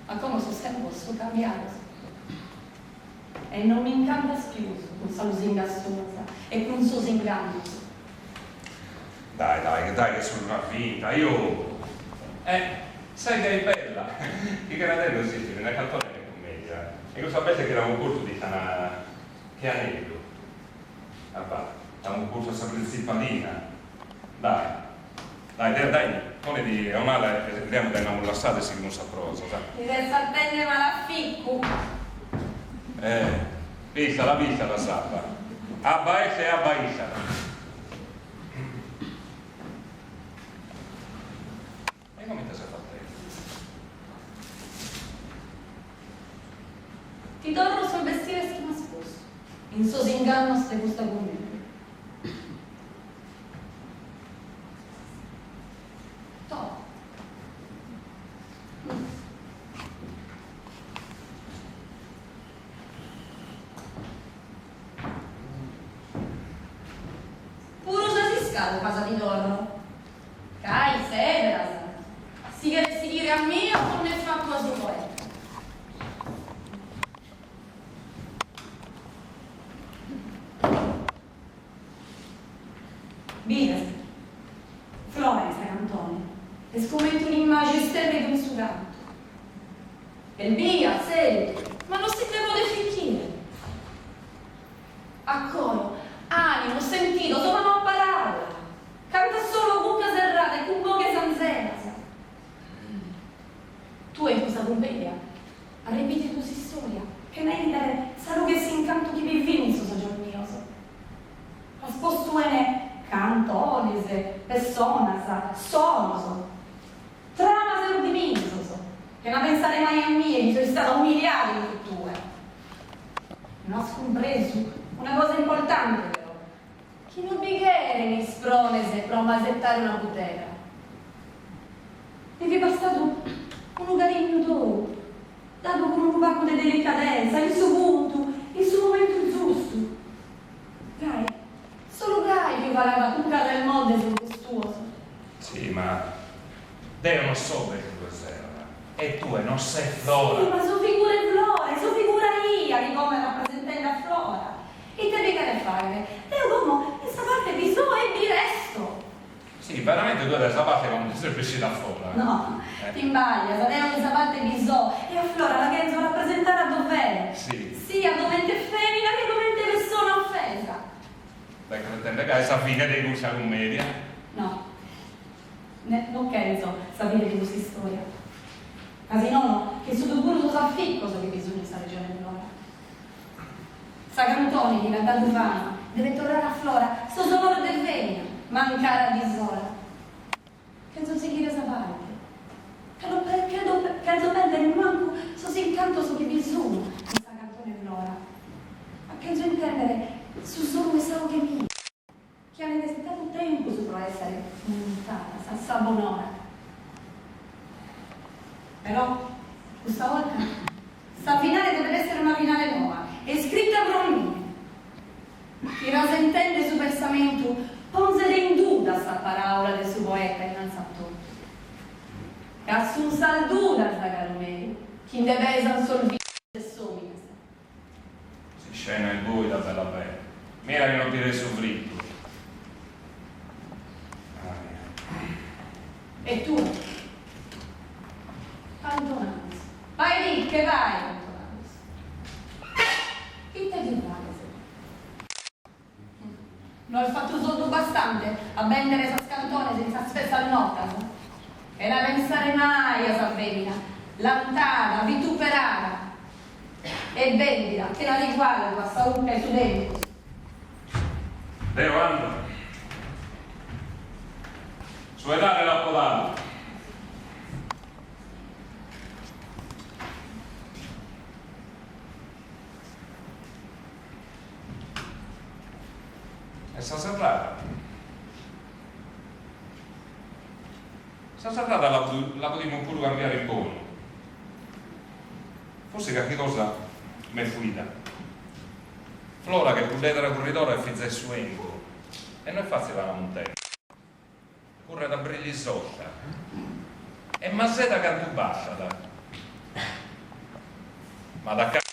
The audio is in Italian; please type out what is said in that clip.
ma come so sempre posso cambiare. E non mi incanta più con sta lusinga assurda e con suo inganno. Dai, che sono una vita, io... sai che è bella? Che Granadello esiste, nella cantone di commedia. E cosa sapete che era un corso di Tana... che anello? Era un corso a principalina. Dai, pone di amare e vediamo che non lasciate se non saprosa. Mi resta attendere malafficco. Vista la sapa. Abbaessa e abbaissa. E come ti sei fatta? Ti torno sul vestire che mi ha sposto. In suo inganno stai gusta con me. Casa di dorno. Cai, severa. Si dire a me o come fa cosa vuoi? Bine, Florence Antonio, e scommetto un'immagine stelle di un suo canto. E via, serio, ma non si deve definire. A coro, animo, sentito, solo non parola. Canta solo bocca serrata e con poche zanzera. Tu hai questa compagnia, ripeti tu si storia, che ne dare sarò che si incanto chi vi vinso soggiornioso. La spostuene cantonese, personasa, sonoso, trama se di minso, che non pensare mai a me, mi sono stata umiliata in tutt'ue. Non ho scompreso una cosa importante. Chi non bighere mi spronese per masettare una butera. E vi è bastato un lugarino d'oro, dato con un pacco di delicatezza, il suo punto, il suo momento giusto. Gai, solo Gai che valeva tutta del mondo tempestuoso. Sì, ma Deo non so che tu sei, e tu non sei Flora. Sì, ma so figura è Flora, so figura io di come rappresentante a Flora. E te che fare? Io come questa parte vi so e vi resto. Sì, veramente tu da questa parte non sei riuscita a Flora. No, ti imbaglia, sapevo questa parte vi so. E a Flora la che rappresentare a dov'è? Sì. Sia dovente femmina che dovente persona offesa. Beh, che intende che è la fine dei corsi a commedia? No, non penso sapere di questa storia. Quasi no, che su pure lo safficco so che bisogna questa regione di Flora. Sa Cantoni diventando fama, deve tornare a Flora, sto sonoro del venia, mancare di sola. Penso seguire esa parte. Penso perdere manco, so si incanto so che bisogno di sa Cantone Flora. Ma penso intendere su solo questa che mia, che ha necessitato tempo su per essere montata, sa bonora. Però, questa volta, sta finale deve essere una finale nuova. È scritta per me. Chi rasentende su versamento ponse in duda sta parola del suo poeta innanzi a tutto. E assun salduda sta caro me, chi deve essere solvito e somina. Si scena il buio da bella bella. Mira che non ti reso fritto. E tu? Antonanus. Vai lì, che vai, Antonanus. Chi te ti vale? Non hai fatto soldo bastante a vendere sa scantone senza spesa al nota, no? E la pensare mai a sa femmina, lantana, vituperata. E vendila, che la riguarda questa urca su dentro. Deo ando. Suedare la podata. E sta serrata. Sta serrata la potremmo pure cambiare in buono. Forse che cosa mi è fuita. Flora che pulletta da corridore e fizza il suenco. E non è facile la montagna. Corre da brigli sotto. E mazzetta canto bassa. ma da casa